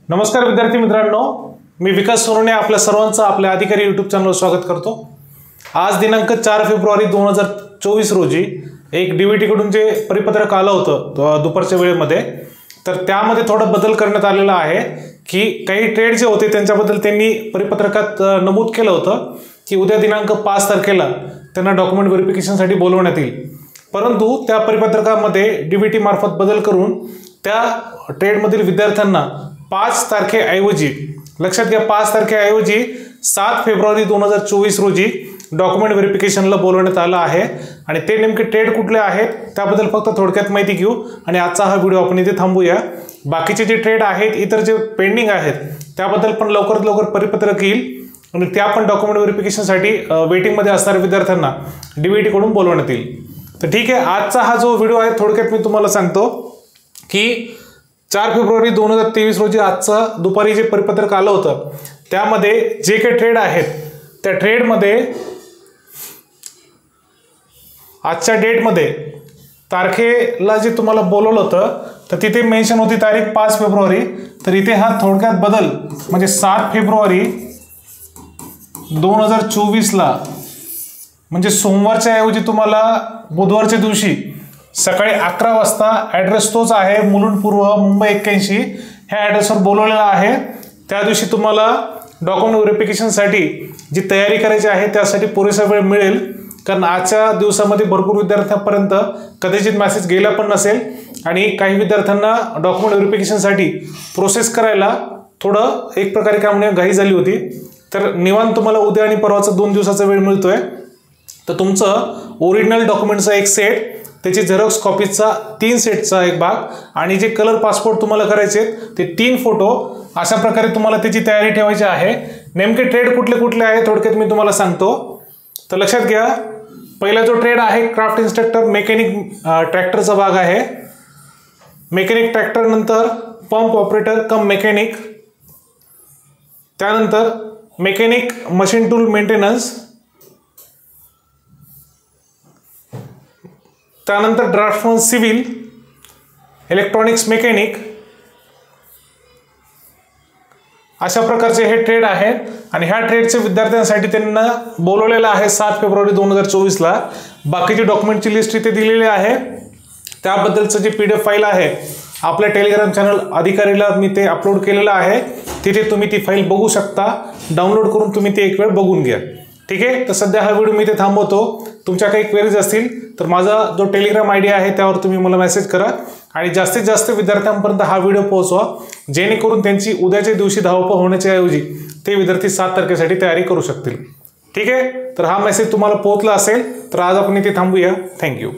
नमस्कार विद्यार्थी मित्रांनो, मी विकास सोनवणे आपल्या सर्वांचं आपल्या अधिकारी यूट्यूब चॅनलवर स्वागत करतो। आज दिनांक 4 फेब्रुवारी 2024 रोजी एक डीबीटी कडून जे परिपत्रक आलं होतं दुपारच्या वेळेमध्ये, तर त्यामध्ये थोडा बदल करण्यात आलेला आहे की काही ट्रेड जे होते त्यांच्याबद्दल त्यांनी परिपत्रकात नमूद केलं होतं की उद्या दिनांक 5 तारखेला त्यांना डॉक्युमेंट व्हेरिफिकेशनसाठी बोलवण्यात येईल। परंतु त्या परिपत्रकामध्ये डीबीटी मार्फत बदल करून त्या ट्रेडमधील विद्यार्थ्यांना 5 तारखेऐवजी, लक्षात घ्या, 5 तारखेऐवजी 7 फेब्रुवारी 2024 रोजी डॉक्युमेंट व्हेरिफिकेशनला बोलवण्यात आलं आहे। आणि ते नेमके ट्रेड कुठले आहेत त्याबद्दल फक्त थोडक्यात माहिती घेऊ आणि आजचा हा व्हिडिओ आपण इथे थांबूया। बाकीचे जे ट्रेड आहेत, इतर जे पेंडिंग आहेत, त्याबद्दल पण लवकरात लवकर परिपत्रक येईल आणि त्या पण डॉक्युमेंट व्हेरिफिकेशनसाठी वेटिंगमध्ये असणाऱ्या विद्यार्थ्यांना डीबीटी कडून बोलवण्यात येईल। तर ठीक आहे, आजचा हा जो व्हिडिओ आहे थोडक्यात मी तुम्हाला सांगतो की 4 फेब्रुवारी 2023 रोजी आजचं दुपारी जे परिपत्रक आलं होतं त्यामध्ये जे काही ट्रेड आहेत त्या ट्रेडमध्ये आजच्या डेटमध्ये तारखेला जे तुम्हाला बोलवलं होतं तर तिथे मेन्शन होती तारीख 5 फेब्रुवारी, तर इथे हा थोडक्यात बदल म्हणजे 7 फेब्रुवारी 2024 ला, म्हणजे सोमवारच्या ऐवजी तुम्हाला बुधवारच्या दिवशी सकाळी 11 वाजता ॲड्रेस तोच आहे, मुलुंड पूर्व, मुंबई 81 ह्या ॲड्रेसवर बोलवलेला आहे। त्या दिवशी तुम्हाला डॉक्युमेंट व्हेरिफिकेशनसाठी जी तयारी करायची आहे त्यासाठी पुरेसा वेळ मिळेल, कारण आजच्या दिवसामध्ये भरपूर विद्यार्थ्यांपर्यंत कदाचित मेसेज गेला पण नसेल आणि काही विद्यार्थ्यांना डॉक्युमेंट व्हेरिफिकेशनसाठी प्रोसेस करायला थोडं एक प्रकारे काय म्हणूया घाई झाली होती। तर निवांत तुम्हाला उद्या आणि परवाचा 2 दिवसाचा वेळ मिळतोय। तर तुमचं ओरिजिनल डॉक्युमेंटचा एक सेट, त्याची झेरॉक्स कॉपीचा 3 सेटचा एक भाग आणि जे कलर पासपोर्ट तुम्हाला करायचे ते 3 फोटो, अशा प्रकारे तुम्हाला त्याची तयारी ठेवायची आहे। नेमके ट्रेड कुठले कुठले आहे थोडक्यात मी तुम्हाला सांगतो। तर लक्षात घ्या, पहिला जो ट्रेड आहे क्राफ्ट इन्स्ट्रक्टर मेकॅनिक ट्रॅक्टरचा भाग आहे। मेकॅनिक ट्रॅक्टर नंतर पंप ऑपरेटर कम मेकॅनिक, त्यानंतर मेकॅनिक मशीन टूल मेंटेनन्स, त्यानंतर ड्राफ्टमन सिव्हिल, इलेक्ट्रॉनिक्स मेकॅनिक, अशा प्रकारचे हे ट्रेड आहेत। आणि ह्या ट्रेडचे विद्यार्थ्यांसाठी त्यांना बोलवलेलं आहे 7 फेब्रुवारी 2024 ला। बाकीची डॉक्युमेंटची लिस्ट इथे दिलेली आहे, त्याबद्दलचं जे PDF फाईल आहे आपल्या टेलिग्राम चॅनल अधिकारीला मी ते अपलोड केलेलं आहे, तिथे तुम्ही ती फाईल बघू शकता, डाउनलोड करून तुम्ही ती एक वेळ बघून घ्या। ठीक आहे, तर सध्या हा व्हिडिओ मी इथे थांबवतो। तुमच्या काही क्वेरीज असतील तर माझा जो टेलिग्राम ID आहे त्यावर तुम्ही मला मेसेज करा आणि जास्तीत जास्त विद्यार्थ्यांपर्यंत हा व्हिडिओ पोहोचवा, जेणेकरून त्यांची उद्याच्या दिवशी धावपळ होण्याच्या ऐवजी ते विद्यार्थी 7 तारखेसाठी तयारी करू शकतील। ठीक आहे, तर हा मेसेज तुम्हाला पोहोचला असेल तर आज आपण इथे थांबूया। थँक्यू।